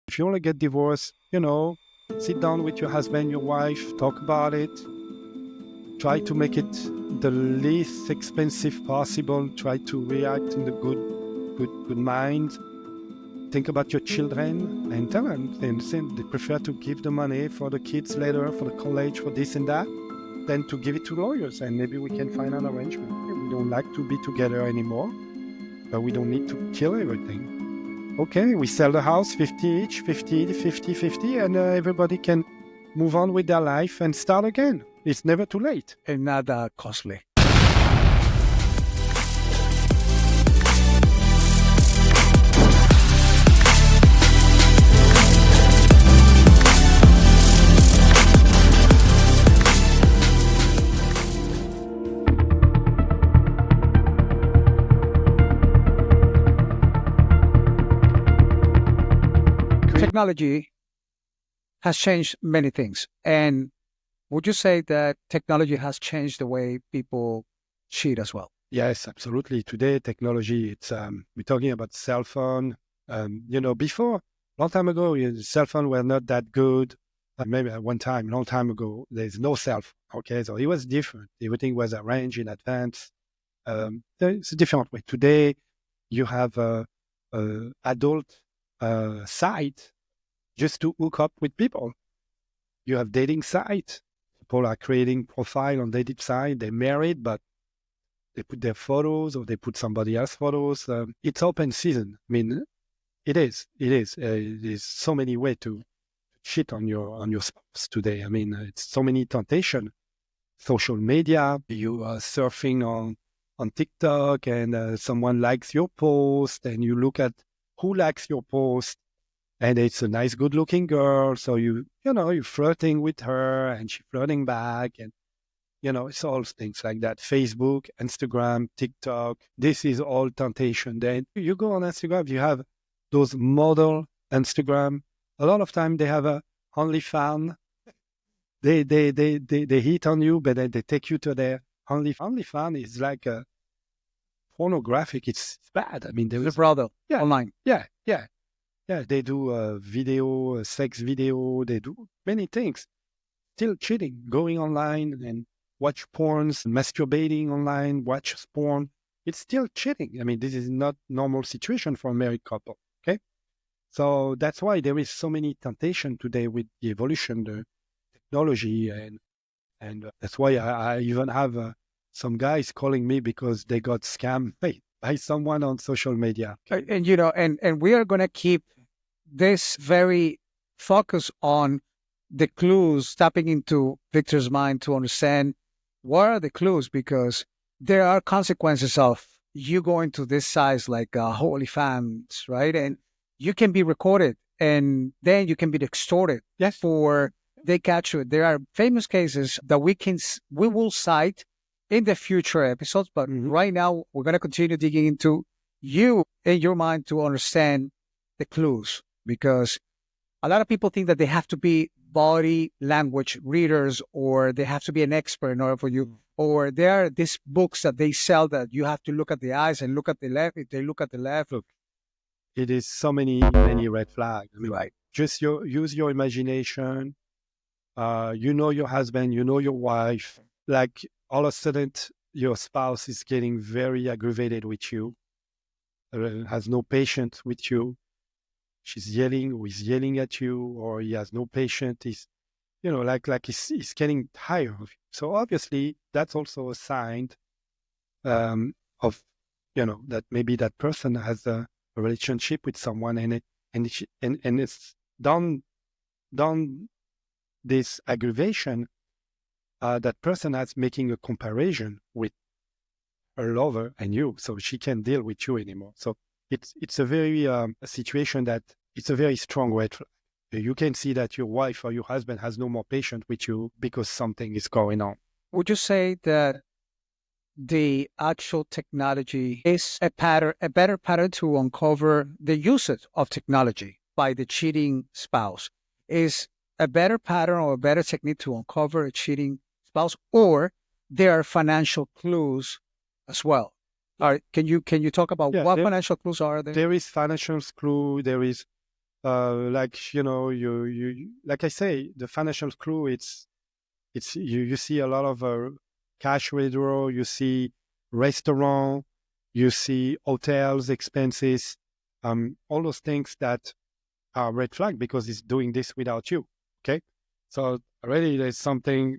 If you want to get divorced, sit down with your husband, your wife, talk about it. Try to make it the least expensive possible. Try to react in the good mind. Think about your children and tell them they prefer to give the money for the kids later, for the college, for this and that, than to give it to lawyers. And maybe we can find an arrangement. We don't like to be together anymore, but we don't need to kill everything. Okay, we sell the house 50 each, 50, 50, 50, and everybody can move on with their life and start again. It's never too late. And not costly. Technology has changed many things. And would you say that technology has changed the way people cheat as well? Yes, absolutely. Today, technology, we're talking about cell phone. Before, long time ago, cell phone were not that good. Maybe at one time, long time ago, there's no cell phone. Okay, so it was different. Everything was arranged in advance. It's a different way. Today, you have a adult site just to hook up with people. You have dating sites. People are creating profile on dating site. They're married, but they put their photos or they put somebody else's photos. It's open season. I mean, it is. There's so many ways to cheat on your spouse today. I mean, it's so many temptation. Social media. You are surfing on TikTok, and someone likes your post, and you look at who likes your post, and it's a nice, good-looking girl. So you're flirting with her, and she's flirting back, and it's all things like that. Facebook, Instagram, TikTok. This is all temptation. Then you go on Instagram, you have those model Instagram. A lot of time they have a OnlyFans. They hit on you, but then they take you to their OnlyFans is like a pornographic. It's bad. I mean, there is brother yeah, online. Yeah. They do video, sex video. They do many things. Still cheating, going online and watch porns, masturbating online, watch porn. It's still cheating. I mean, this is not normal situation for a married couple. Okay, so that's why there is so many temptation today with the evolution, the technology, and that's why I even have some guys calling me because they got scammed by someone on social media. And and we are going to keep this very focus on the clues, tapping into Victor's mind to understand what are the clues, because there are consequences of you going to this size like OnlyFans, right? And you can be recorded, and then you can be extorted. Yes. For they catch you. There are famous cases that we will cite in the future episodes, but right now we're going to continue digging into you in your mind to understand the clues, because a lot of people think that they have to be body language readers, or they have to be an expert in order for you, or there are these books that they sell that you have to look at the eyes and look at the left. If they look at the left, look, it is so many red flags. I mean, right. Just use your imagination. Your husband, your wife. Like all of a sudden, your spouse is getting very aggravated with you, has no patience with you. She's yelling, or he's yelling at you, or he has no patience. He's, he's getting tired of you. So obviously, that's also a sign of, that maybe that person has a relationship with someone, and it's done this aggravation. That person has making a comparison with her lover and you, so she can't deal with you anymore. So it's a very a situation that it's a very strong red flag. You can see that your wife or your husband has no more patience with you because something is going on. Would you say that the actual technology is a better pattern to uncover the usage of technology by the cheating spouse? Is a better pattern or a better technique to uncover a cheating spouse, or there are financial clues as well? All right, can you talk about what financial clues are there? There is financial clue. There is like, like I say, the financial clue, it's you see a lot of cash withdrawal, you see restaurant, you see hotels expenses, all those things that are red flag because it's doing this without you. Okay, so already there's something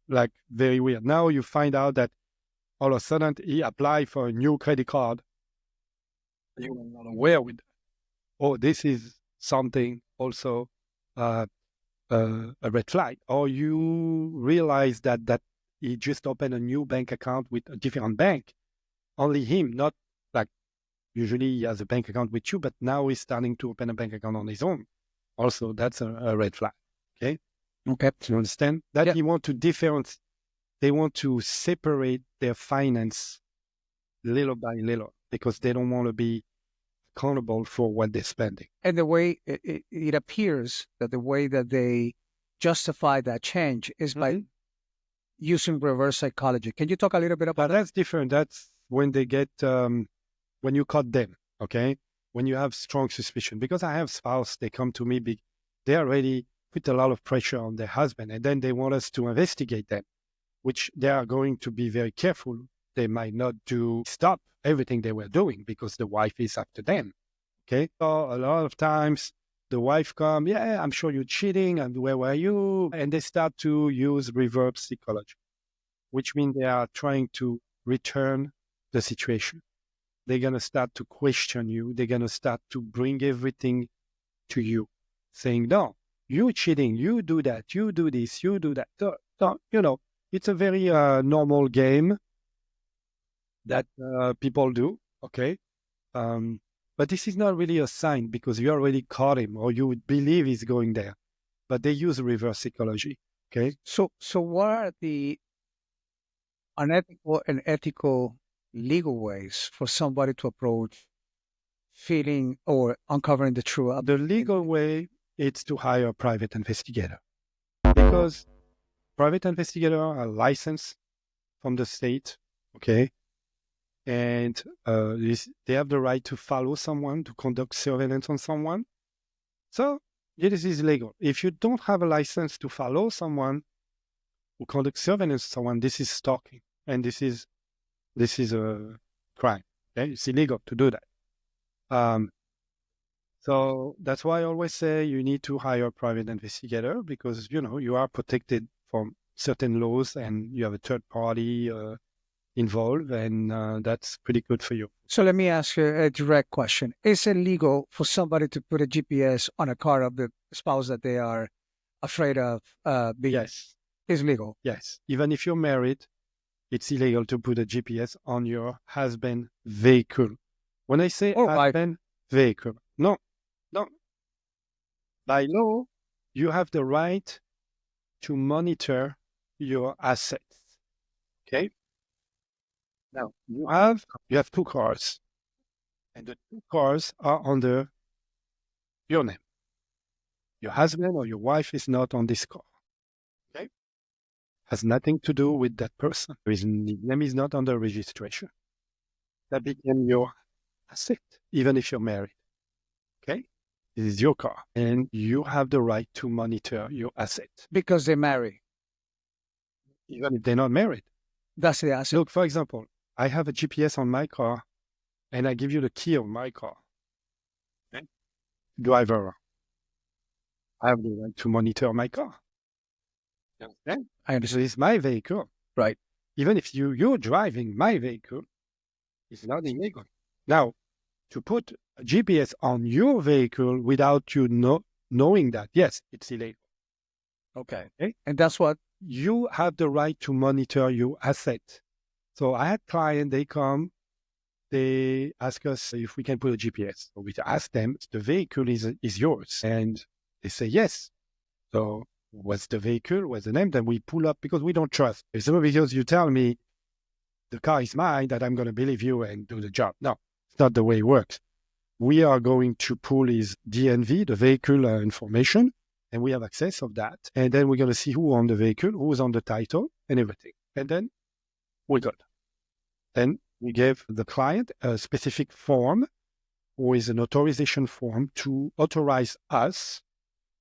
like very weird. Now you find out that all of a sudden he applied for a new credit card. You were not aware with that. Oh, this is something also uh, a red flag. Or you realize that he just opened a new bank account with a different bank. Only him, not like usually he has a bank account with you, but now he's starting to open a bank account on his own. Also, that's a red flag. Okay. Okay. You understand that? Yeah. They want to separate their finance little by little because they don't want to be accountable for what they're spending. And the way it appears that the way that they justify that change is by using reverse psychology. Can you talk a little bit about that? That's different. That's when they get, when you caught them, okay? When you have strong suspicion. Because I have spouse, they come to me, they already put a lot of pressure on their husband, and then they want us to investigate them, which they are going to be very careful. They might not stop everything they were doing because the wife is after them, okay? So a lot of times the wife come, yeah, I'm sure you're cheating, and where were you? And they start to use reverse psychology, which means they are trying to return the situation. They're going to start to question you. They're going to start to bring everything to you, saying, no, you're cheating, you do that, you do this, you do that. So it's a very normal game that people do, okay? But this is not really a sign because you already caught him or you would believe he's going there. But they use reverse psychology, okay? So what are the unethical and ethical legal ways for somebody to approach feeling or uncovering the truth? The legal way is to hire a private investigator because private investigators are licensed from the state, okay? And they have the right to follow someone, to conduct surveillance on someone. So this is legal. If you don't have a license to follow someone who conducts surveillance on someone, this is stalking, and this is a crime. Okay? It's illegal to do that. So that's why I always say you need to hire a private investigator because you are protected from certain laws, and you have a third party involved, and that's pretty good for you. So let me ask you a direct question. Is it legal for somebody to put a GPS on a car of the spouse that they are afraid of being? Yes. It's legal? Yes. Even if you're married, it's illegal to put a GPS on your husband's vehicle. When I say husband vehicle, no. By law, you have the right to monitor your assets. Okay? Now, you have two cars, and the two cars are under your name. Your husband or your wife is not on this car. Okay? Has nothing to do with that person. His name is not under registration. That became your asset, even if you're married. Okay? This is your car, and you have the right to monitor your asset. Because they marry. Even if they're not married. That's the asset. Look, for example, I have a GPS on my car, and I give you the key of my car. Okay? Driver, I have the right to monitor my car. You understand? I understand. It's my vehicle. Right. Even if you're driving my vehicle, it's not illegal. Now, to put a GPS on your vehicle without you knowing that, yes, it's illegal. Okay. Okay? And that's what? You have the right to monitor your asset. So I had clients, they come, they ask us if we can put a GPS. So we ask them, the vehicle is yours. And they say yes. So what's the vehicle? What's the name? Then we pull up because we don't trust. It's not because you tell me the car is mine that I'm going to believe you and do the job. No, it's not the way it works. We are going to pull his DNV, the vehicle information, and we have access of that. And then we're going to see who on the vehicle, who's on the title, and everything. And then we're good. Then we gave the client a specific form or is an authorization form to authorize us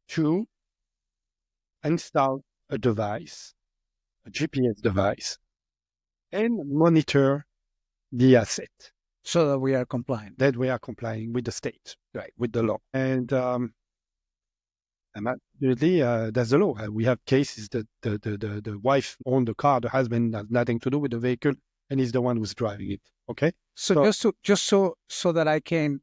to install a device, a GPS device, and monitor the asset. So that we are compliant. That we are complying with the state, right, with the law. And absolutely, that's the law. We have cases that the wife owned the car, the husband has nothing to do with the vehicle, and he's the one who's driving it. Okay. So just so that I can.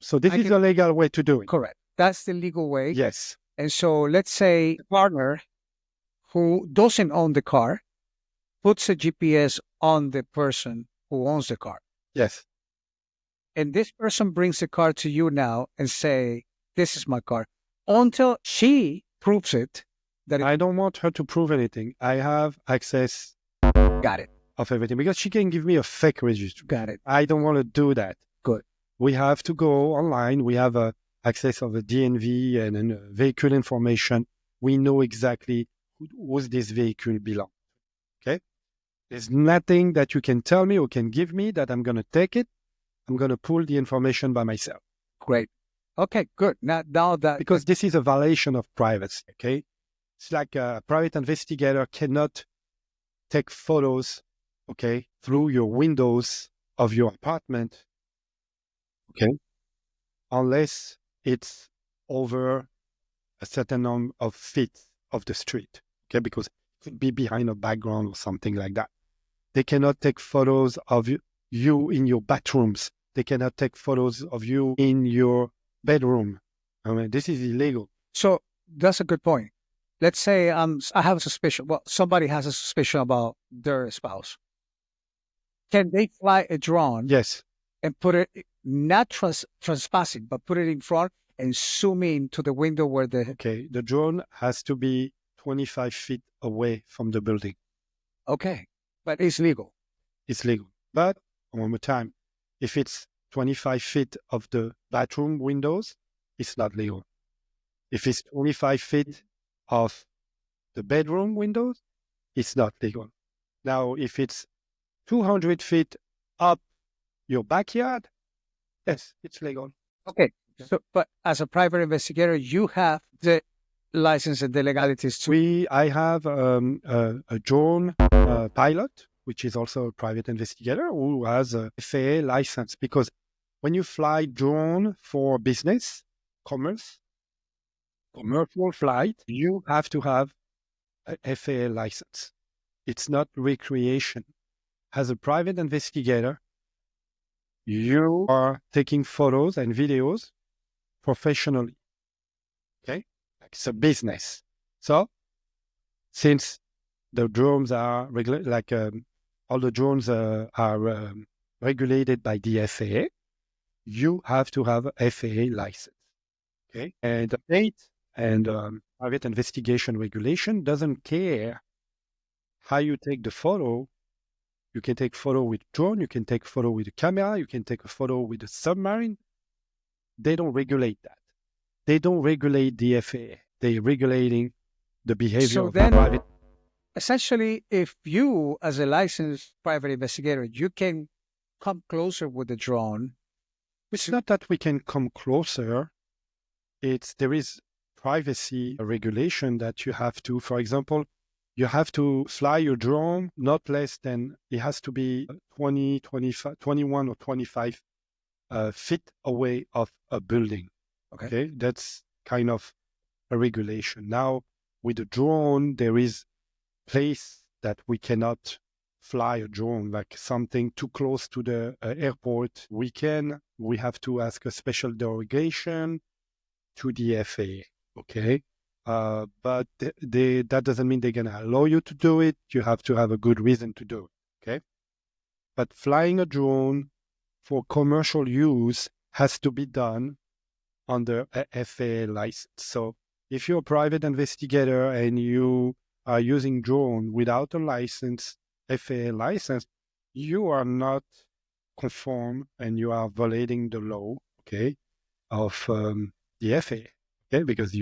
So this is a legal way to do it. Correct. That's the legal way. Yes. And so let's say the partner who doesn't own the car puts a GPS on the person who owns the car. Yes. And this person brings the car to you now and say, this is my car. Until she proves it. I don't want her to prove anything. I have access. Got it. Of everything, because she can give me a fake registry. Got it. I don't want to do that. Good. We have to go online. We have access of a DNV and vehicle information. We know exactly who this vehicle belongs. Okay? There's nothing that you can tell me or can give me that I'm going to take it. I'm going to pull the information by myself. Great. Okay, good. Now that... Because this is a violation of privacy, okay? It's like a private investigator cannot take photos, okay, through your windows of your apartment, okay, unless it's over a certain number of feet of the street, okay, because it could be behind a background or something like that. They cannot take photos of you in your bathrooms. They cannot take photos of you in your bedroom. I mean, this is illegal. So that's a good point. Let's say I have a suspicion. Well, somebody has a suspicion about their spouse. Can they fly a drone? Yes. And put it, not transpassing, but put it in front and zoom in to the window where the... Okay, the drone has to be 25 feet away from the building. Okay, but it's legal. It's legal. But, one more time, if it's 25 feet of the bathroom windows, it's not legal. If it's 25 feet of the bedroom windows, it's not legal. Now, if it's 200 feet up your backyard, yes, it's legal. Okay. So, but as a private investigator, you have the license and the legalities to... I have a drone pilot, which is also a private investigator, who has a FAA license. Because when you fly drone for business, commercial flight, you have to have a FAA license. It's not recreation. As a private investigator, you are taking photos and videos professionally. Okay? It's a business. So, since the drones are all the drones are regulated by the FAA, you have to have a FAA license. Okay? And the state and private investigation regulation doesn't care how you take the photo. You can take photo with drone, you can take photo with a camera, you can take a photo with a submarine. They don't regulate that. They don't regulate the FAA. They're regulating the behavior of the private. Essentially, if you, as a licensed private investigator, you can come closer with the drone. It's not that we can come closer. There is privacy regulation that you have to, for example, you have to fly your drone not less than, it has to be 20, 25, 21 or 25 feet away of a building. Okay. That's kind of a regulation. Now, with a drone, there is place that we cannot fly a drone, like something too close to the airport. We have to ask a special derogation to the FAA. Okay. But that doesn't mean they're going to allow you to do it. You have to have a good reason to do it, okay? But flying a drone for commercial use has to be done under a FAA license. So if you're a private investigator and you are using drone without a license, FAA license, you are not conform and you are violating the law, okay, of the FAA, okay? Because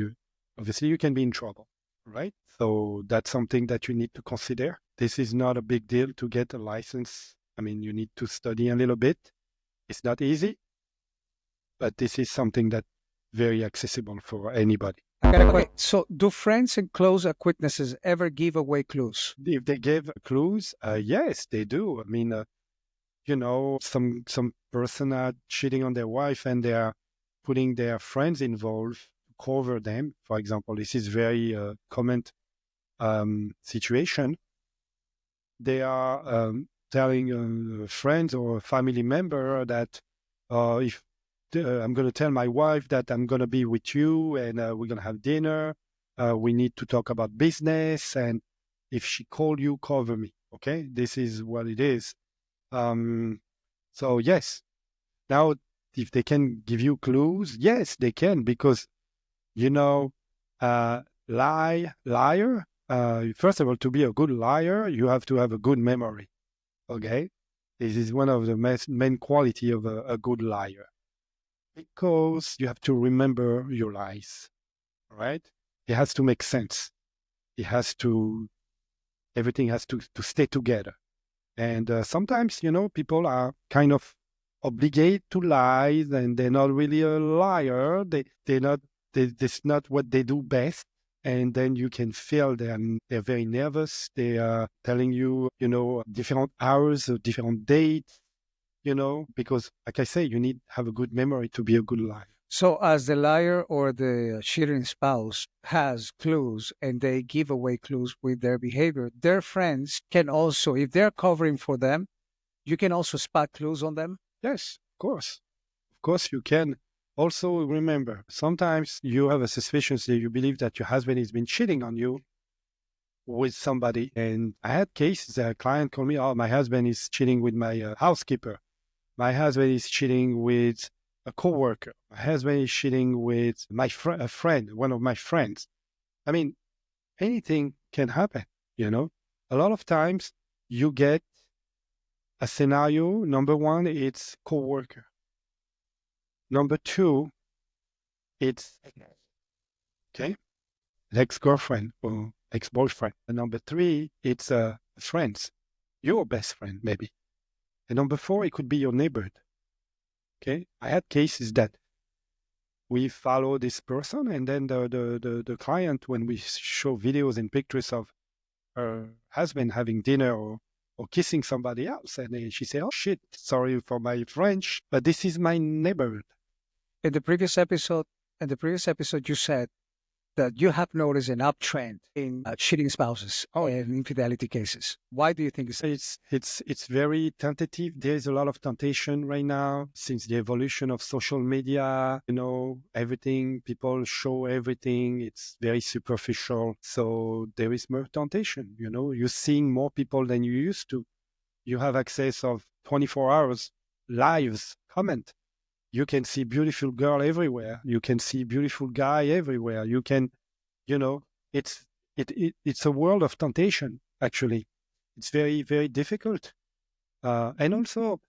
obviously you can be in trouble, right? So that's something that you need to consider. This is not a big deal to get a license. I mean, you need to study a little bit. It's not easy. but this is something that very accessible for anybody. Okay, so do friends and close acquaintances ever give away clues? If they give clues, yes, they do. I mean, some person are cheating on their wife and they are putting their friends involved to cover them. For example, this is very common situation. They are telling friends or family member that if I'm going to tell my wife that I'm going to be with you and we're going to have dinner. We need to talk about business. And if she call you, cover me. Okay, this is what it is. So yes, now if they can give you clues, yes, they can, because liar. First of all, to be a good liar, you have to have a good memory. Okay, this is one of the main quality of a good liar, because you have to remember your lies. Right? It has to make sense. It has to. Everything has to stay together. And sometimes, people are kind of obligated to lie, and they're not really a liar. That's not what they do best. And then you can feel they're very nervous. They are telling you, different hours or different dates, because like I say, you need to have a good memory to be a good liar. So as the liar or the cheating spouse has clues and they give away clues with their behavior, their friends can also, if they're covering for them, you can also spot clues on them? Yes, of course. Of course you can. Also remember, sometimes you have a suspicion that you believe that your husband has been cheating on you with somebody. And I had cases, a client called me, oh, my husband is cheating with my housekeeper. My husband is cheating with a coworker. My husband is cheating with a friend, one of my friends. I mean, anything can happen, A lot of times you get a scenario. Number one, it's coworker. Number two, it's okay, ex-girlfriend or ex-boyfriend. And number three, it's friends, your best friend maybe. And number four, it could be your neighbor. Okay, I had cases that we follow this person, and then the client, when we show videos and pictures of her husband having dinner or kissing somebody else, and she said, "Oh shit, sorry for my French, but this is my neighborhood." In the previous episode, you said that you have noticed an uptrend in cheating spouses and infidelity cases. Why do you think it's very tentative? There's a lot of temptation right now since the evolution of social media. Everything, people show everything. It's very superficial. So there is more temptation. You're seeing more people than you used to. You have access of 24 hours lives comment. You can see beautiful girl everywhere. You can see beautiful guy everywhere. You can, it's a world of temptation. Actually, it's very, very difficult. And also,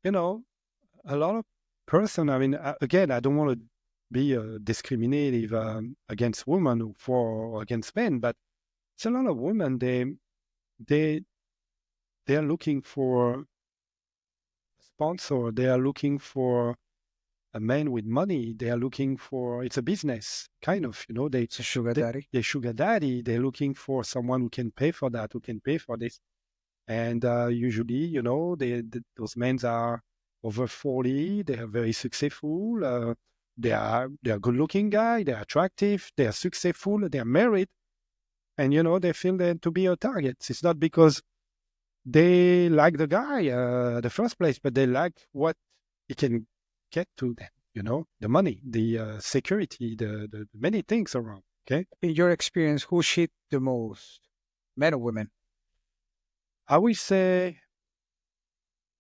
a lot of person. I mean, again, I don't want to be discriminative against women or against men, but it's a lot of women. They are looking for a sponsor. They are looking for a man with money. They are looking for, it's a business, kind of, it's a sugar daddy. They're sugar daddy. They're looking for someone who can pay for that, who can pay for this. And usually, those men are over 40. They are very successful. They are good-looking guy. They're attractive. They are successful. They are married. And, they feel that to be a target. It's not because they like the guy the first place, but they like what he can get to them, the money, the security, the many things around. Okay. In your experience, who cheat the most, men or women? I will say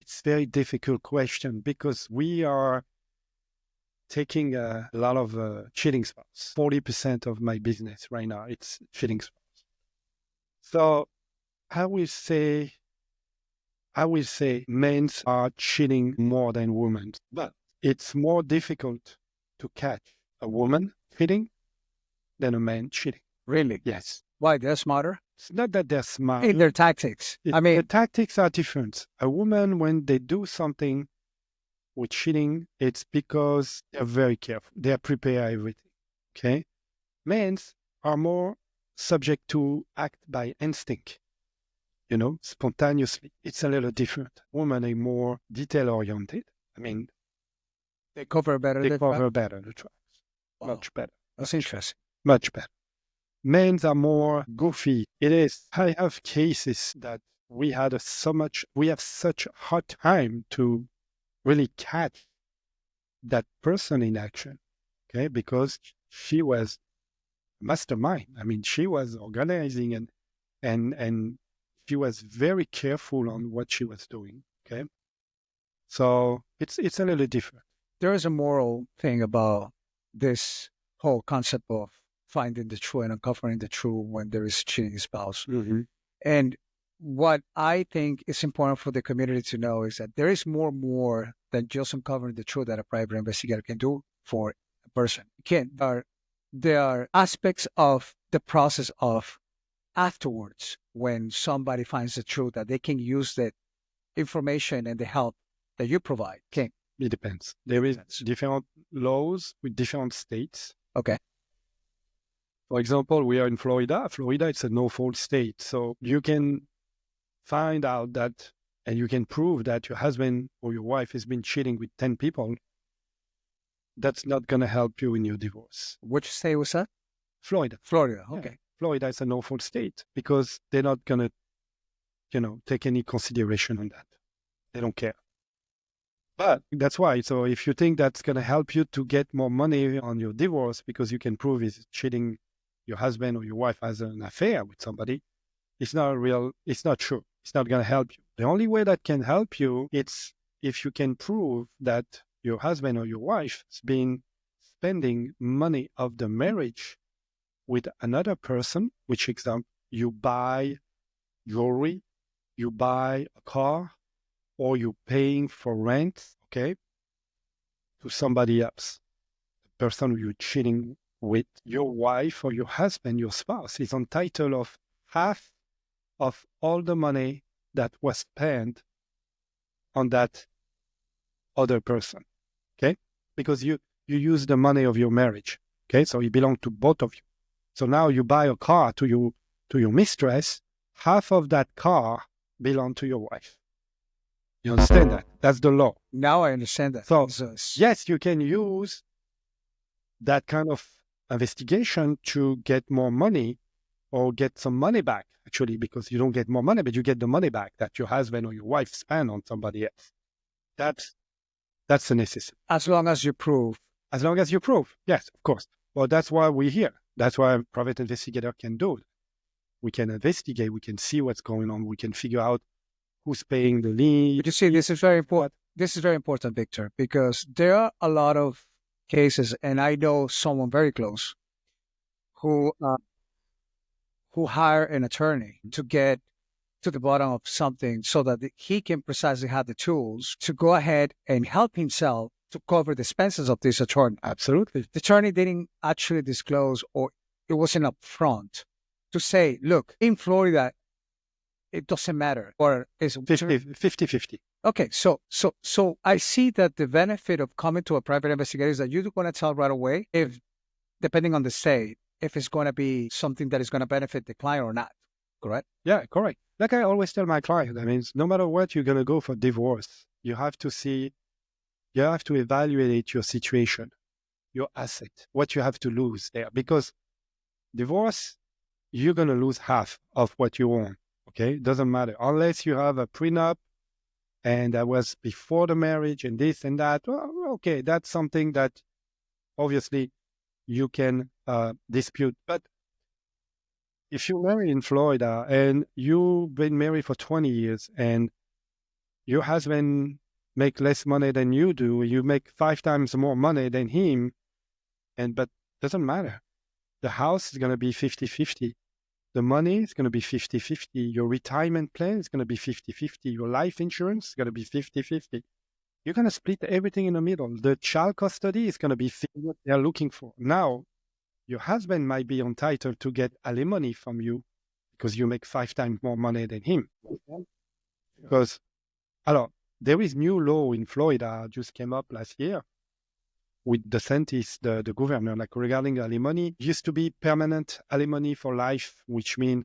it's a very difficult question, because we are taking a lot of cheating spouse. 40% of my business right now, it's cheating spouse. So I will say men are cheating more than women, but it's more difficult to catch a woman cheating than a man cheating. Really? Yes. Why? They're smarter? It's not that they're smart. In their tactics. The tactics are different. A woman, when they do something, with cheating, it's because they're very careful. They prepare everything. Okay. Men are more subject to act by instinct, spontaneously. It's a little different. Women are more detail oriented. I mean, They cover better. they cover better the tracks. Wow. Much better. That's interesting. Much better. Men are more goofy. It is. I have cases that we have such a hard time to really catch that person in action. Okay, because she was mastermind. I mean, she was organizing and she was very careful on what she was doing. Okay, so it's a little different. There is a moral thing about this whole concept of finding the true and uncovering the true when there is a cheating spouse. Mm-hmm. And what I think is important for the community to know is that there is more than just uncovering the truth that a private investigator can do for a person. There are aspects of the process of afterwards when somebody finds the truth that they can use the information and the help that you provide. Okay. It depends. There is different laws with different states. Okay. For example, we are in Florida. Florida, it's a no-fault state. So you can find out that, and you can prove that your husband or your wife has been cheating with 10 people. That's not going to help you in your divorce. Which state was that? Florida. Florida. Okay. Yeah. Florida is a no-fault state because they're not going to, take any consideration on that. They don't care. But that's why. So if you think that's going to help you to get more money on your divorce because you can prove he's cheating, your husband or your wife has an affair with somebody, it's not true. It's not going to help you. The only way that can help you, it's if you can prove that your husband or your wife has been spending money of the marriage with another person, which example, you buy jewelry, you buy a car, or you're paying for rent, okay, to somebody else. The person who you're cheating with, your wife or your husband, your spouse, is entitled of half of all the money that was spent on that other person, okay? Because you use the money of your marriage, okay? So it belongs to both of you. So now you buy a car to your mistress, half of that car belongs to your wife. You understand that? That's the law. Now I understand that. So, yes, you can use that kind of investigation to get more money or get some money back, actually, because you don't get more money, but you get the money back that your husband or your wife spent on somebody else. That's the necessity. As long as you prove. As long as you prove. Yes, of course. Well, that's why we're here. That's why a private investigator can do it. We can investigate. We can see what's going on. We can figure out who's paying the lien. You see, this is very important. This is very important, Victor, because there are a lot of cases, and I know someone very close who hire an attorney to get to the bottom of something so that he can precisely have the tools to go ahead and help himself to cover the expenses of this attorney. Absolutely. The attorney didn't actually disclose, or it wasn't upfront to say, look, in Florida, it doesn't matter, or it's 50-50. Okay, so I see that the benefit of coming to a private investigator is that you're going to tell right away if, depending on the state, if it's going to be something that is going to benefit the client or not, correct? Yeah, correct. Like I always tell my client, I mean, no matter what you're going to go for divorce, you have to evaluate your situation, your asset, what you have to lose there. Because divorce, you're going to lose half of what you own. Okay, it doesn't matter unless you have a prenup and that was before the marriage and this and that. Well, okay, that's something that obviously you can dispute. But if you marry in Florida and you've been married for 20 years and your husband make less money than you do, you make 5 times more money than him, but doesn't matter. The house is going to be 50-50. The money is going to be 50-50. Your retirement plan is going to be 50-50. Your life insurance is going to be 50-50. You're going to split everything in the middle. The child custody is going to be what they're looking for. Now, your husband might be entitled to get alimony from you because you make 5 times more money than him. Because, there is new law in Florida just came up last year with DeSantis, the governor, like regarding alimony. It used to be permanent alimony for life, which means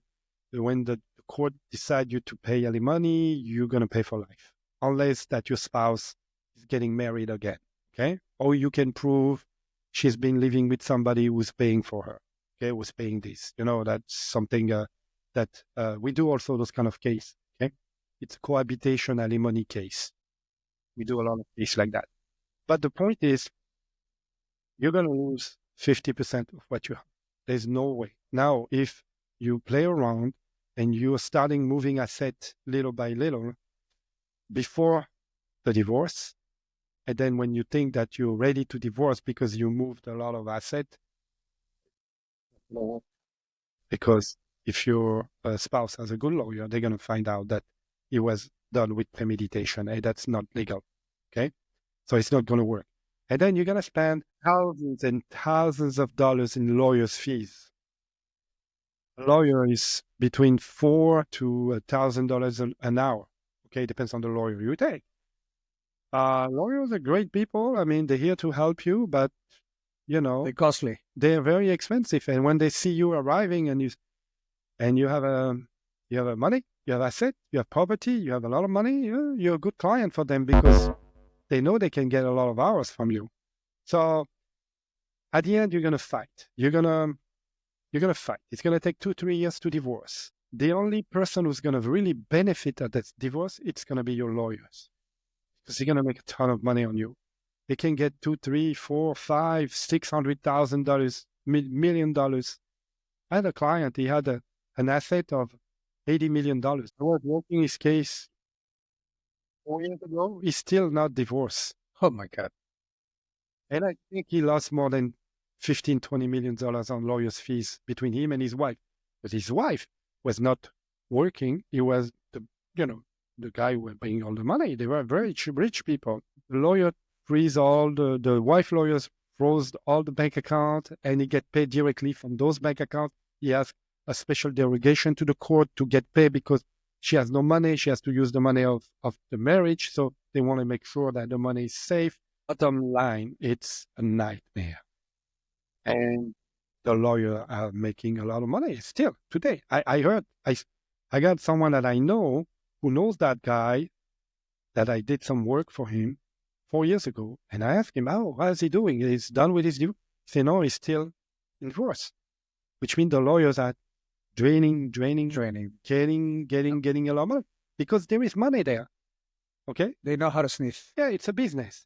when the court decide you to pay alimony, you're going to pay for life, unless that your spouse is getting married again, okay? Or you can prove she's been living with somebody who's paying for her, okay, who's paying this. That's something that we do also those kind of case, okay? It's a cohabitation alimony case. We do a lot of cases like that. But the point is, you're going to lose 50% of what you have. There's no way. Now, if you play around and you're starting moving assets little by little before the divorce, and then when you think that you're ready to divorce because you moved a lot of assets, because if your spouse has a good lawyer, they're going to find out that it was done with premeditation, and that's not legal, okay? So it's not going to work. And then you're going to spend thousands and thousands of dollars in lawyers' fees. A lawyer is between $400 to $1,000 an hour. Okay, depends on the lawyer you take. Lawyers are great people. I mean, they're here to help you, but they're costly. They're very expensive. And when they see you arriving and you have money, you have asset, you have property, you have a lot of money, you're a good client for them because they know they can get a lot of hours from you. So at the end, you're going to fight. You're going to fight. It's going to take 2-3 years to divorce. The only person who's going to really benefit at that divorce, it's going to be your lawyers, because they're going to make a ton of money on you. They can get $200,000, $300,000, $400,000, $600,000, $1 million. I had a client, he had an asset of $80 million. I was working his case 4 years ago. He's still not divorced. Oh my God. And I think he lost more than $15-20 million on lawyers' fees between him and his wife. But his wife was not working. He was the guy who was paying all the money. They were very rich people. The lawyer freeze all the wife lawyers froze all the bank account, and he get paid directly from those bank accounts. He asked a special derogation to the court to get paid because she has no money. She has to use the money of the marriage. So they want to make sure that the money is safe. Bottom line, it's a nightmare. And the lawyer are making a lot of money still today. I heard, I got someone that I know who knows that guy, that I did some work for him 4 years ago. And I asked him, how is he doing? He's done with his due. He said, no, he's still in divorce, which means the lawyers are draining, getting a lot of money because there is money there. Okay? They know how to sniff. Yeah, it's a business.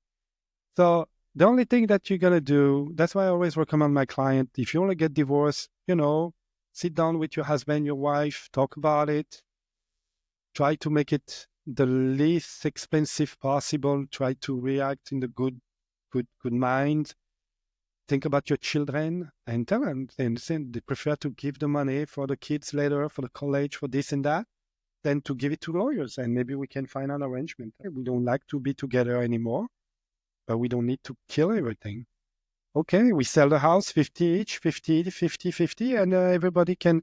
So the only thing that you're going to do, that's why I always recommend my client, if you want to get divorced, sit down with your husband, your wife, talk about it. Try to make it the least expensive possible. Try to react in the good mind. Think about your children and tell them they prefer to give the money for the kids later, for the college, for this and that, than to give it to lawyers. And maybe we can find an arrangement. We don't like to be together anymore, but we don't need to kill everything. Okay, we sell the house 50 each, 50, and everybody can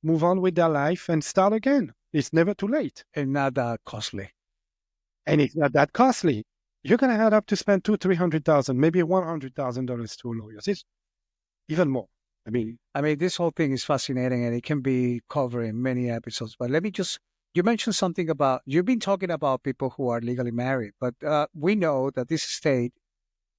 move on with their life and start again. It's never too late. And not that costly. And it's not that costly. You're going to add up to spend $200,000-$300,000, maybe $100,000 to lawyers. It's even more. I mean, this whole thing is fascinating, and it can be covered in many episodes. But let me you mentioned something about, you've been talking about people who are legally married, but we know that this state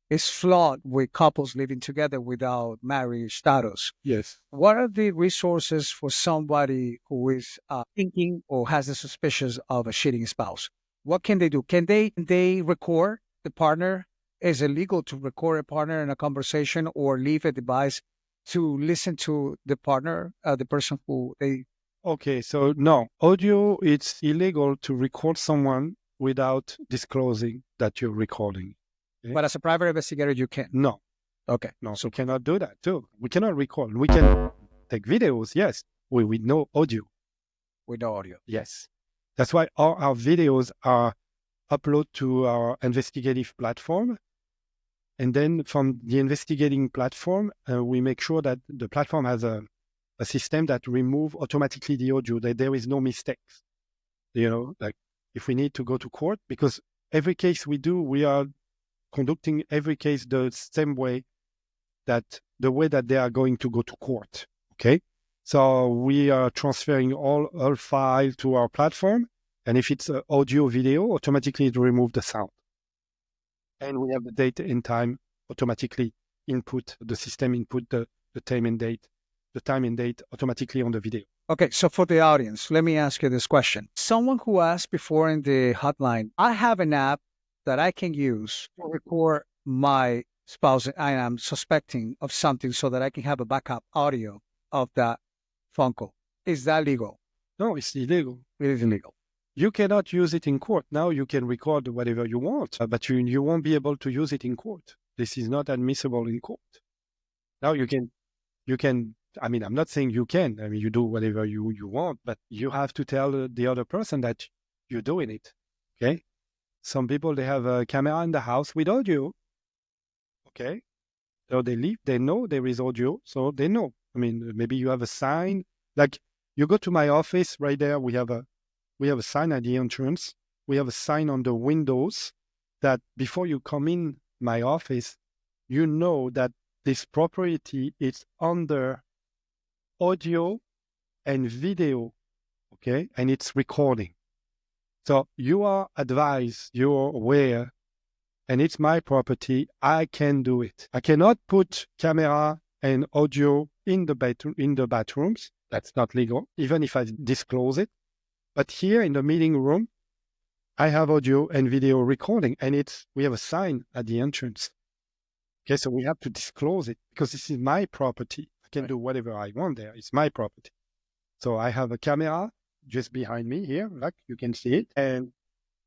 is flawed with couples living together without marriage status. Yes. What are the resources for somebody who is thinking or has a suspicion of a cheating spouse? What can they do? Can they record the partner? Is it legal to record a partner in a conversation or leave a device to listen to the partner, the person who they... Okay, so no. Audio, it's illegal to record someone without disclosing that you're recording. Okay? But as a private investigator, you can? No. Okay. No, so we cannot do that too. We cannot record. We can take videos, yes. With no audio. With no audio. Yes. That's why all our videos are uploaded to our investigative platform. And then from the investigating platform, we make sure that the platform has a system that removes automatically the audio, that there is no mistakes. Like if we need to go to court, because every case we do, we are conducting every case the same way, that the way that they are going to go to court. Okay. So we are transferring all files to our platform. And if it's audio, video, automatically it removes the sound. And we have the date and time automatically input, the system input the time and date automatically on the video. Okay, so for the audience, let me ask you this question. Someone who asked before in the hotline, I have an app that I can use to record my spouse I am suspecting of something so that I can have a backup audio of that phone call. Is that legal? No, it's illegal. It is illegal. You cannot use it in court. Now you can record whatever you want, but you won't be able to use it in court. This is not admissible in court. Now you can, I mean, I'm not saying you can. I mean, you do whatever you want, but you have to tell the other person that you're doing it. Okay? Some people, they have a camera in the house with audio. Okay? So they leave, they know there is audio, so they know. I mean, maybe you have a sign. Like, you go to my office right there, we have a sign at the entrance. We have a sign on the windows that before you come in my office, you know that this property is under audio and video, okay? And it's recording. So you are advised, you're aware, and it's my property, I can do it. I cannot put camera and audio in the bathrooms. That's not legal, even if I disclose it. But here in the meeting room, I have audio and video recording, and we have a sign at the entrance. Okay, so we have to disclose it because this is my property. I can do whatever I want there. It's my property. So I have a camera just behind me here, like you can see it, and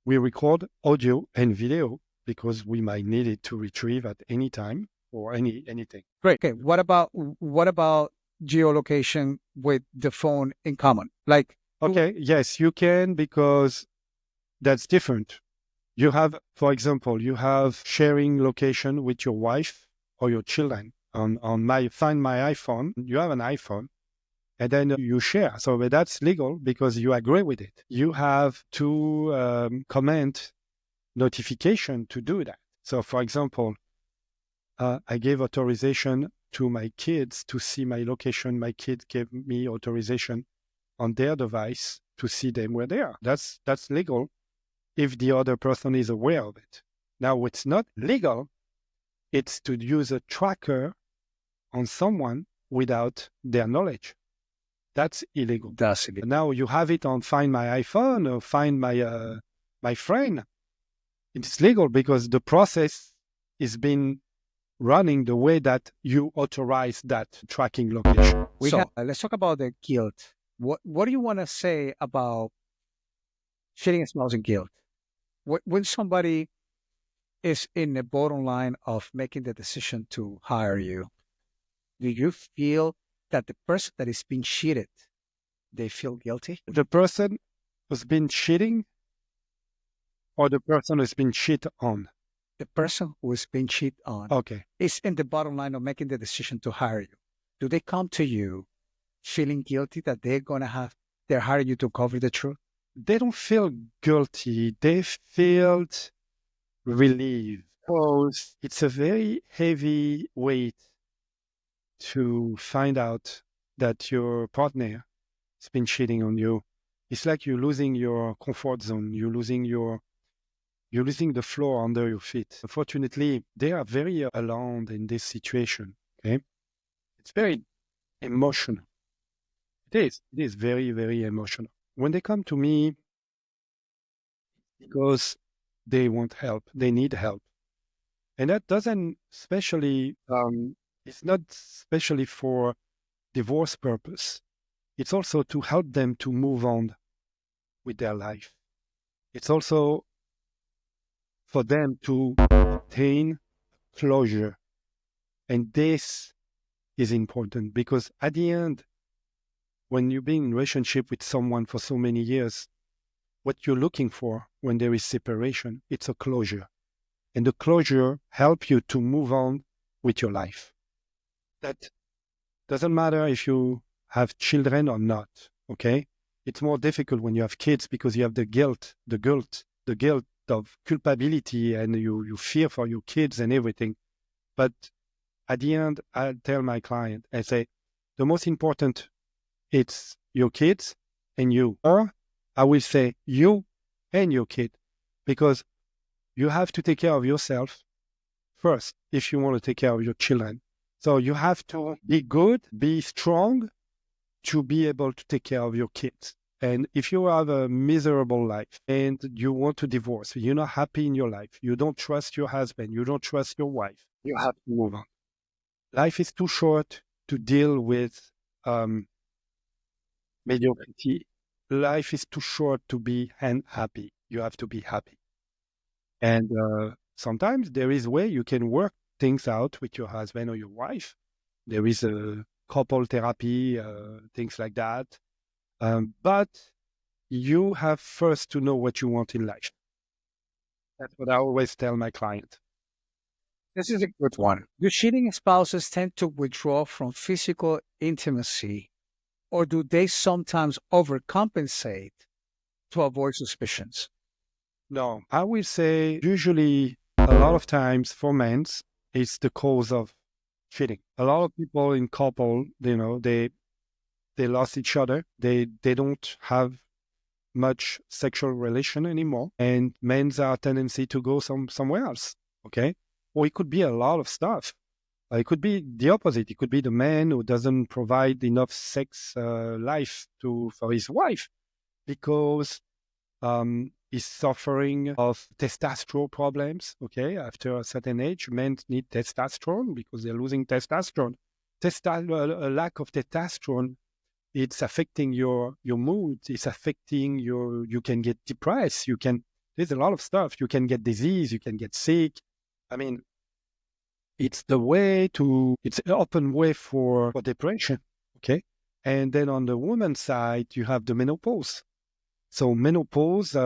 we record audio and video because we might need it to retrieve at any time or anything. Great. Okay. What about geolocation with the phone in common? Like, okay, yes, you can, because that's different. You have, for example, you have sharing location with your wife or your children on Find My iPhone. You have an iPhone, and then you share. So that's legal because you agree with it. You have to comment notification to do that. So, for example, I gave authorization to my kids to see my location. My kids gave me authorization on their device to see them where they are. That's legal if the other person is aware of it. Now, what's not legal, it's to use a tracker on someone without their knowledge. That's illegal. That's illegal. Now you have it on Find My iPhone or Find My Friend. It's legal because the process is been running the way that you authorize that tracking location. Let's talk about the guilt. What do you want to say about cheating and spouse and guilt? When somebody is in the bottom line of making the decision to hire you, do you feel that the person that is being cheated, they feel guilty? The person who's been cheating or the person who's been cheated on? The person who is being cheated on, okay, is in the bottom line of making the decision to hire you. Do they come to you feeling guilty that they're hiring you to cover the truth? They don't feel guilty. They feel relieved. Because it's a very heavy weight to find out that your partner has been cheating on you. It's like you're losing your comfort zone. You're losing the floor under your feet. Unfortunately, they are very alone in this situation. Okay, it's very emotional. It is very, very emotional. When they come to me, because they want help, they need help. And that doesn't especially, it's not especially for divorce purpose. It's also to help them to move on with their life. It's also for them to obtain closure. And this is important because at the end, when you've been in a relationship with someone for so many years, what you're looking for when there is separation, it's a closure. And the closure helps you to move on with your life. That doesn't matter if you have children or not, okay? It's more difficult when you have kids because you have the guilt list of culpability and you fear for your kids and everything. But at the end, I tell my client, I say, the most important, it's your kids and you. Or I will say you and your kid, because you have to take care of yourself first if you want to take care of your children. So you have to be good, be strong to be able to take care of your kids. And if you have a miserable life and you want to divorce, you're not happy in your life, you don't trust your husband, you don't trust your wife, you have to move on. Life is too short to deal with mediocrity. Life is too short to be unhappy. You have to be happy. And sometimes there is a way you can work things out with your husband or your wife. There is a couple therapy, things like that. But you have first to know what you want in life. That's what I always tell my client. This is a good one. Do cheating spouses tend to withdraw from physical intimacy, or do they sometimes overcompensate to avoid suspicions? No, I will say usually a lot of times for men, it's the cause of cheating. A lot of people in couple, they lost each other. They don't have much sexual relation anymore, and men's are tendency to go somewhere else. Okay, or it could be a lot of stuff. It could be the opposite. It could be the man who doesn't provide enough sex life for his wife because is suffering of testosterone problems. Okay, after a certain age, men need testosterone because they're losing testosterone. A lack of testosterone, it's affecting your mood. It's affecting you can get depressed. There's a lot of stuff. You can get disease. You can get sick. I mean, it's an open way for depression. Okay. And then on the woman's side, you have the menopause. So menopause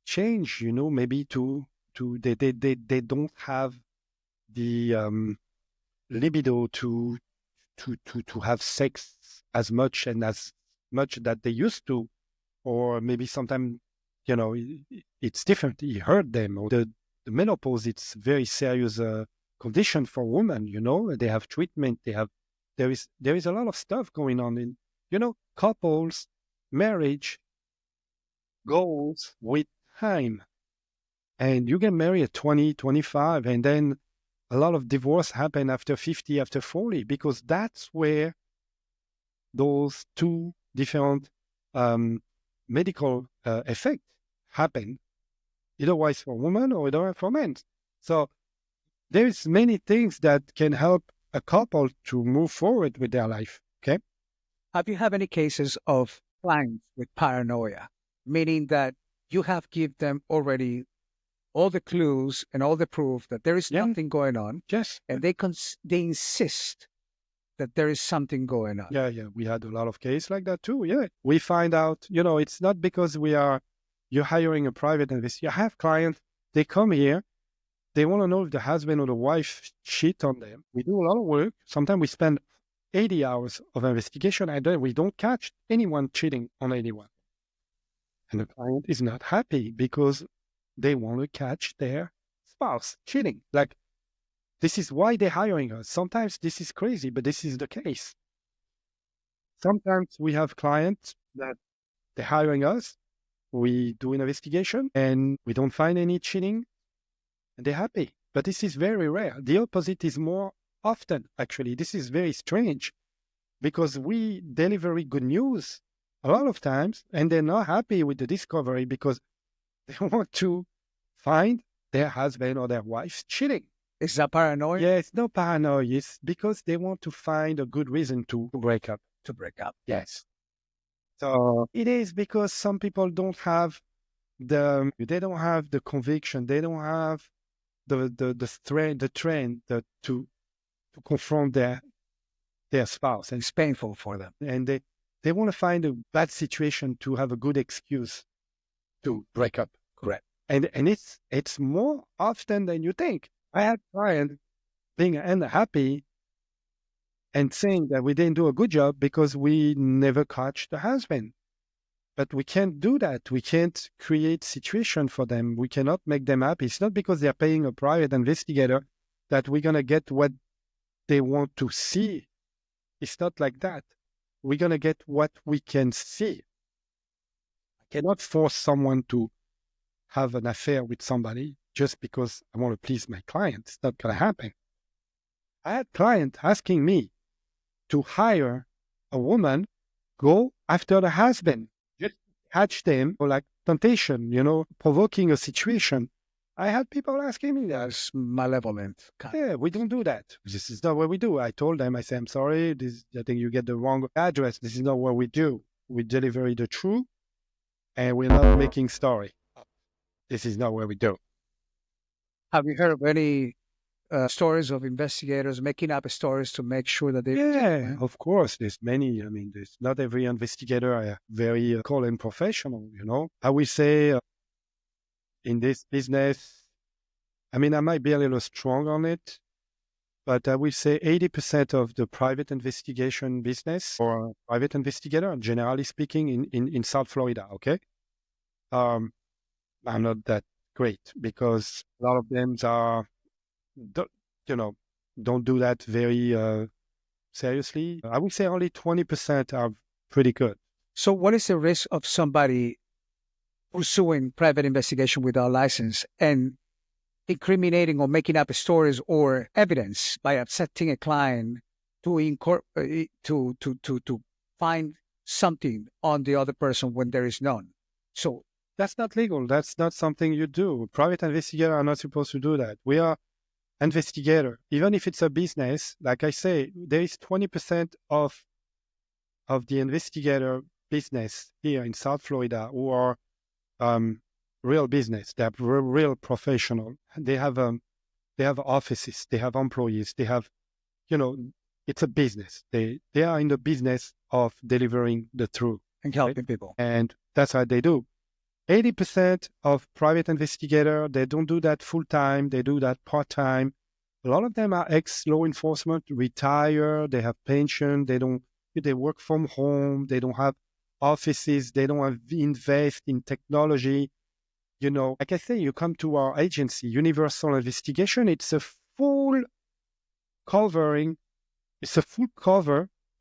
change, maybe they don't have the libido to have sex as much that they used to, or maybe sometimes it's different. It hurt them. Or the menopause, it's very serious condition for women. They have treatment. There is a lot of stuff going on in couples, marriage goes with time. And you get married at 20, 25, and then a lot of divorce happen after 50, after 40, because that's where those two different medical effects happen, otherwise for women or otherwise for men. So there's many things that can help a couple to move forward with their life. Okay. Have you had any cases of clients with paranoia, meaning that you have given them already all the clues and all the proof that there is something going on? Yes. And they insist that there is something going on. Yeah. We had a lot of cases like that too. Yeah. We find out, it's not because you're hiring a private investigator. You have clients, they come here, they want to know if the husband or the wife cheat on them. We do a lot of work. Sometimes we spend 80 hours of investigation and then we don't catch anyone cheating on anyone. And the client is not happy because they want to catch their spouse cheating. Like, this is why they're hiring us. Sometimes this is crazy, but this is the case. Sometimes we have clients that they're hiring us. We do an investigation and we don't find any cheating and they're happy. But this is very rare. The opposite is more often, actually. This is very strange because we deliver good news a lot of times and they're not happy with the discovery because they want to find their husband or their wife cheating. Is that paranoia? Yeah, it's no paranoia. It's because they want to find a good reason to break up. Yes. So it is because some people don't have the conviction. They don't have the strength to confront their spouse. And it's painful for them. And they want to find a bad situation to have a good excuse to break up. Correct. And it's more often than you think. I had clients being unhappy and saying that we didn't do a good job because we never catch the husband. But we can't do that. We can't create situation for them. We cannot make them happy. It's not because they're paying a private investigator that we're going to get what they want to see. It's not like that. We're going to get what we can see. I cannot force someone to have an affair with somebody just because I want to please my client. It's not going to happen. I had clients asking me to hire a woman, go after the husband, just catch them, or like temptation, provoking a situation. I had people asking me that. That's malevolent. Yeah, we don't do that. This is not what we do. I told them, I said, I'm sorry, I think you get the wrong address. This is not what we do. We deliver the truth, and we're not making story. This is not what we do. Have you heard of any stories of investigators making up stories to make sure that they... Yeah, of course. There's many. I mean, there's not every investigator are very call and professional, I will say in this business, I mean, I might be a little strong on it, but I will say 80% of the private investigation business or private investigator, generally speaking, in South Florida, okay? I'm not that great because a lot of them don't do that very seriously. I would say only 20% are pretty good. So what is the risk of somebody pursuing private investigation without license and incriminating or making up stories or evidence by upsetting a client to find something on the other person when there is none? So that's not legal. That's not something you do. Private investigators are not supposed to do that. We are investigator. Even if it's a business, like I say, there is 20% of the investigator business here in South Florida who are real business. They're real professional. They have offices. They have employees. They have, it's a business. They are in the business of delivering the truth and helping people. And that's what they do. 80% of private investigators, they don't do that full time. They do that part time. A lot of them are ex-law enforcement, retire. They have pension. They work from home. They don't have offices. They don't have invest in technology. Like I say, you come to our agency, Universal Investigation. It's a full cover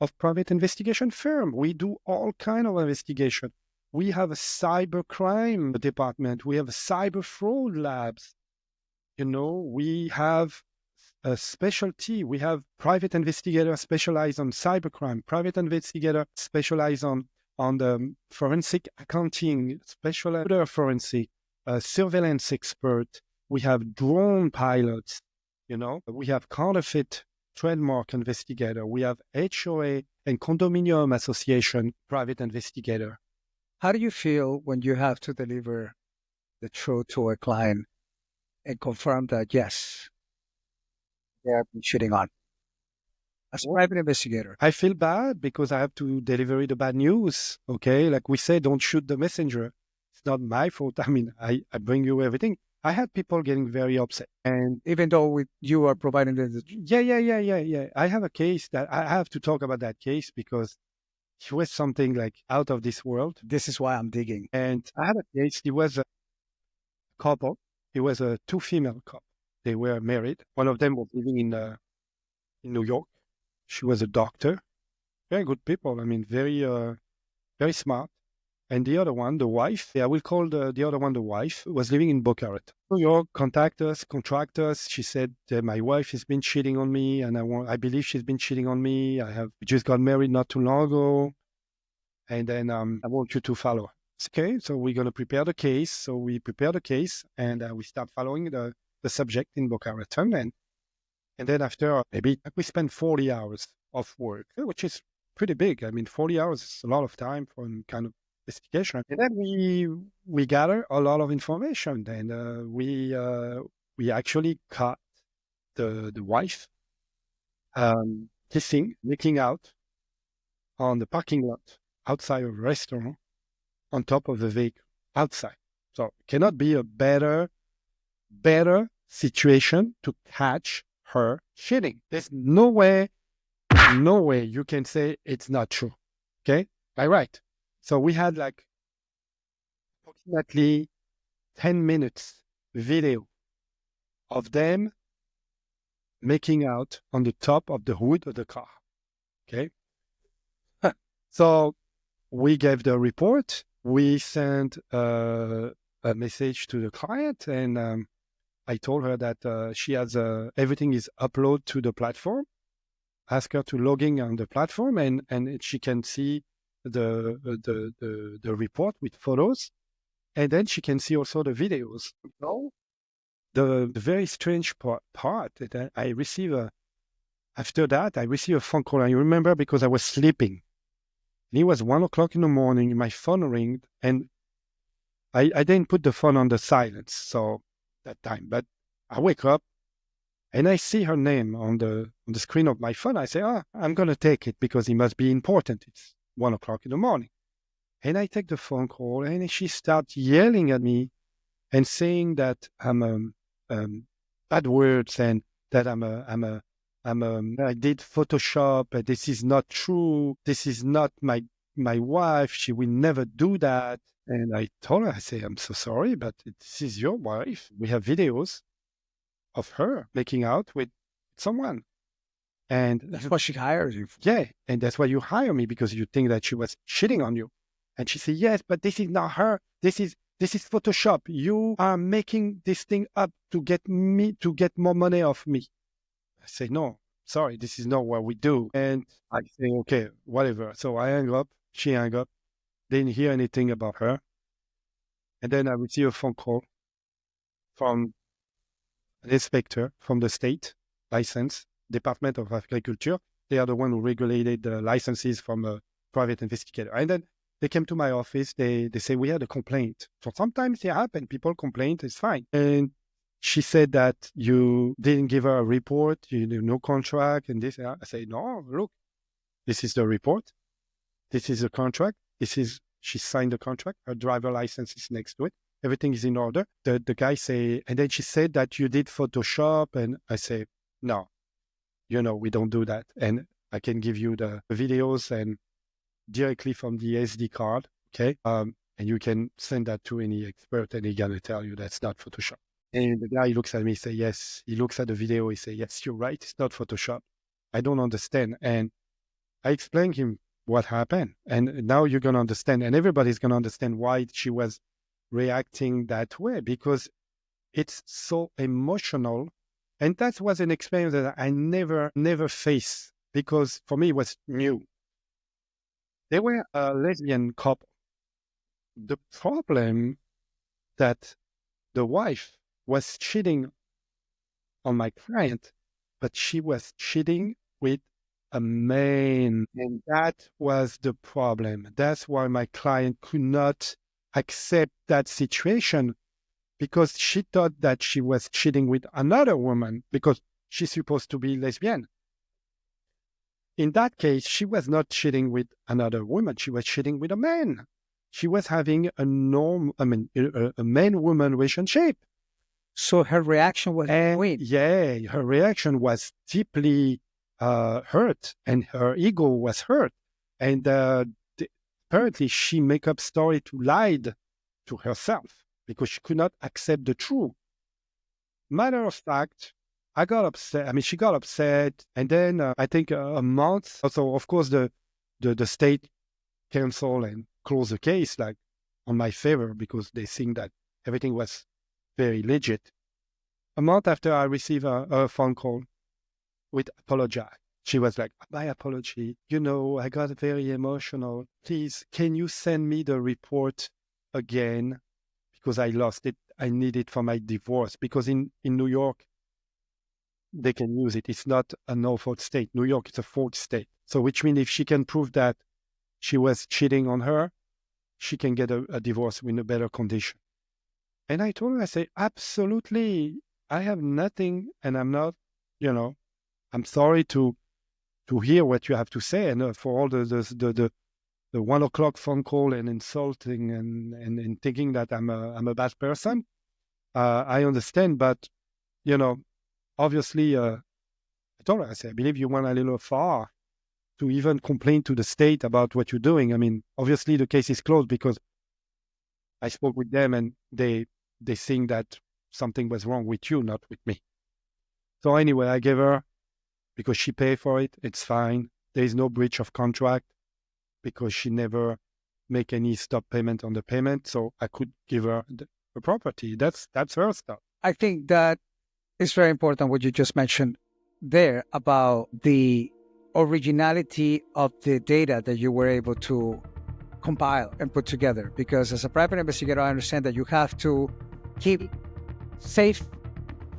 of private investigation firm. We do all kind of investigation. We have a cybercrime department. We have cyber fraud labs. We have a specialty. We have private investigators specialized on cybercrime, private investigator specialized on the forensic accounting, special forensic, surveillance expert. We have drone pilots. We have counterfeit trademark investigator. We have HOA and condominium association private investigator. How do you feel when you have to deliver the truth to a client and confirm that, yes, they have been cheating on? As a private investigator. I feel bad because I have to deliver the bad news, okay? Like we say, don't shoot the messenger. It's not my fault. I mean, I bring you everything. I had people getting very upset. And even though you are providing the... Yeah. I have a case that I have to talk about that case because it was something like out of this world. This is why I'm digging. And I had a case. It was a couple. It was a two female couple. They were married. One of them was living in New York. She was a doctor. Very good people. I mean, very smart. And the other one, the wife, I will call the other one the wife, was living in Boca Raton. New York, contract us. She said, my wife has been cheating on me, and I believe she's been cheating on me. We just got married not too long ago, and then I want you to follow. Okay, so we're going to prepare the case. So we prepare the case, and we start following the subject in Boca Raton. And then after, maybe we spend 40 hours of work, which is pretty big. I mean, 40 hours is a lot of time for kind of investigation. And then we gather a lot of information. And we actually caught the wife kissing, making out on the parking lot outside of a restaurant on top of the vehicle outside. So it cannot be a better situation to catch her cheating. There's no way you can say it's not true. Okay? By right. So we had like approximately 10 minutes video of them making out on the top of the hood of the car. Okay. So we gave the report. We sent a message to the client, and I told her that she has everything is uploaded to the platform. Ask her to log in on the platform, and she can see the report with photos, and then she can see also the videos. So the very strange part that I receive after that, I received a phone call. I remember because I was sleeping. And it was 1 o'clock in the morning. My phone rang, and I didn't put the phone on the silence so that time. But I wake up and I see her name on the screen of my phone. I say, I'm gonna take it because it must be important. It's 1 o'clock in the morning. And I take the phone call, and she starts yelling at me and saying that I'm bad words, and that I did Photoshop. This is not true. This is not my wife. She will never do that. And I told her, I say, I'm so sorry, but this is your wife. We have videos of her making out with someone. And That's what she hires you for. Yeah. And that's why you hire me, because you think that she was cheating on you. And she said, yes, but this is not her. This is Photoshop. You are making this thing up to get more money off me. I say, no, sorry, this is not what we do. And I say, okay, whatever. So I hung up. She hung up. Didn't hear anything about her. And then I received a phone call from an inspector from the state license, Department of Agriculture. They are the one who regulated the licenses from a private investigator. And then they came to my office. They say, we had a complaint. So sometimes it happens. People complain. It's fine. And she said that you didn't give her a report. You do no contract and this. I say, no, look, this is the report. This is the contract. She signed the contract. Her driver license is next to it. Everything is in order. The guy say, and then she said that you did Photoshop. And I say, no, we don't do that. And I can give you the videos and directly from the SD card. Okay. And you can send that to any expert, and he's going to tell you that's not Photoshop. And the guy looks at me, say, yes. He looks at the video. He say, yes, you're right. It's not Photoshop. I don't understand. And I explained him what happened. And now you're going to understand. And everybody's going to understand why she was reacting that way, because it's so emotional. And that was an experience that I never faced, because for me it was new. They were a lesbian couple. The problem that the wife was cheating on my client, but she was cheating with a man. And that was the problem. That's why my client could not accept that situation, because she thought that she was cheating with another woman because she's supposed to be lesbian. In that case, she was not cheating with another woman. She was cheating with a man. She was having a man-woman relationship. So her reaction was weak. Yeah, her reaction was deeply hurt, and her ego was hurt. And apparently she made up story to lie to herself because she could not accept the truth. Matter of fact, I got upset. She got upset. And then I think a month. So, of course, the state canceled and closed the case, like, on my favor, because they think that everything was very legit. A month after, I received a phone call with apology. She was like, my apology. I got very emotional. Please, can you send me the report again? Because I lost it. I need it for my divorce. Because in New York, they can use it. It's not a no-fault state. New York is a fault state. So which means if she can prove that she was cheating on her, she can get a divorce with a better condition. And I told her, I say, absolutely. I have nothing, and I'm not, I'm sorry to hear what you have to say, and for all the 1 o'clock phone call and insulting and thinking that I'm a bad person. I understand, but obviously, I told her, I said, I believe you went a little far to even complain to the state about what you're doing. Obviously the case is closed because I spoke with them and they think that something was wrong with you, not with me. So anyway, I gave her, because she paid for it, it's fine. There is no breach of contract because she never make any stop payment on the payment. So I could give her the property. That's her stuff. I think that it's very important what you just mentioned there about the originality of the data that you were able to compile and put together. Because as a private investigator, I understand that you have to keep safe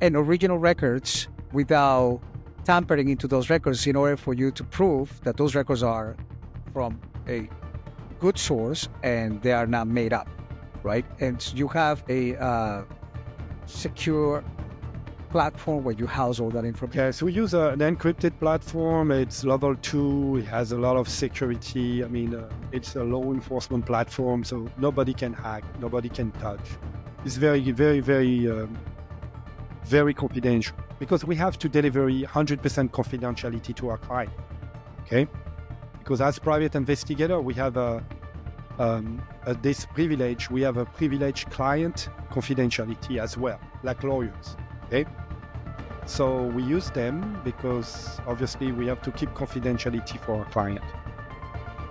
and original records without tampering into those records in order for you to prove that those records are from a good source and they are not made up, right? And you have a secure platform where you house all that information. Yeah, so we use an encrypted platform. It's level 2. It has a lot of security. I mean, it's a law enforcement platform, so nobody can hack, nobody can touch. It's very, very, very, very confidential because we have to deliver 100% confidentiality to our client. Okay, because as private investigator, we have this privilege. We have a privileged client confidentiality as well, like lawyers. Okay, so we use them because obviously we have to keep confidentiality for our client.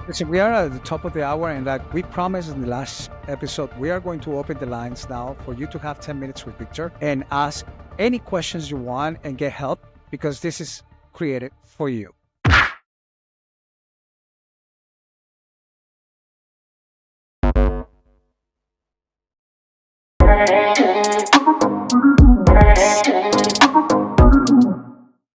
Listen, we are at the top of the hour, and like we promised in the last episode, we are going to open the lines now for you to have 10 minutes with Victor and ask any questions you want and get help, because this is created for you.